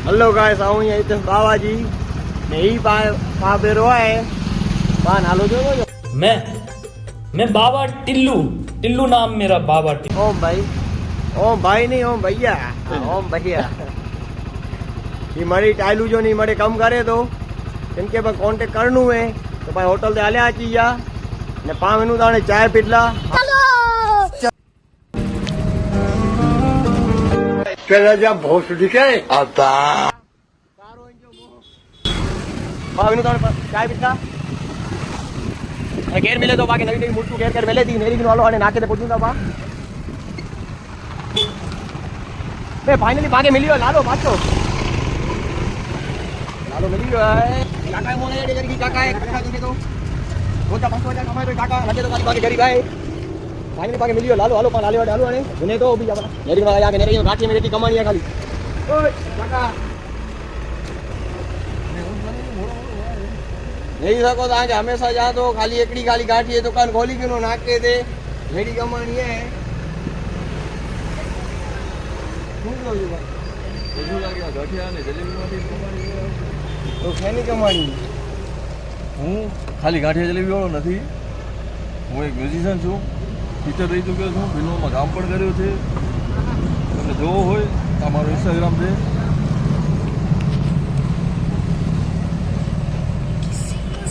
Hello guys आऊं ये इतने बाबा जी नहीं पा पे रोए पान हालो जो मैं बाबा टिल्लू टिल्लू नाम मेरा बाबा टिल्लू। ओम भाई नहीं ओम भैया ओम भैया ये मरी टाइलू जो नहीं मरे कम करे तो इनके पर कांटेक्ट करनू है तो भाई होटल से आल्या अची जा ने 5 मिनट ताणे चाय पीटला चला जा बहुत दिखे आता 5 मिनट ताणे चाय पीटला घेर मिले तो बाकी नवी नवी मुट्टू घेर कर मिले थी नेरी की वालो आने नाके ते पूछूंगा बा मैं फाइनली भागे मिलियो लालो पाछो लालो मिलियो है काका मोने एडे करकी काका है काका तुके तो बोता 500 कमाए तो काका लगे तो खाली भागे गरीब है फाइनली भागे मिलियो लालो हालो पा लाले हालो आने ने तो भी जावना नेरी वाला आके नेरी राठी में रेती कमानी है खाली ओए काका नहीं सको तो आज हमेशा जा तो खाली एकड़ी खाली गाठी है दुकान खोली क्यों नाके दे रेडी कमानी है તો શેની કમાણી હું ખાલી ગાંઠિયા જલેબી વાળો નથી, હું એક મ્યુઝિશિયન છું, ટીચર રહી ચૂક્યો છું, ફિલ્મોમાં કામ પણ કર્યું છે. તમને જોવો હોય તો અમારો ઇન્સ્ટાગ્રામ છે.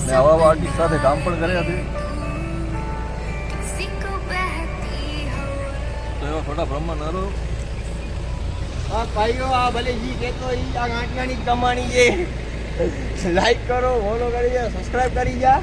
મેં આવા આર્ટિસ્ટ સાથે કામ પણ કર્યા છે. તો એવા ખોટા બ્રહ્મા ના રહો. આ ભાઈઓ આ ભલે જી કેતો ઈ આ ગાંઠિયાની કમાણી છે લાઈક કરો ફોલો કરી જા સબસ્ક્રાઇબ કરી જા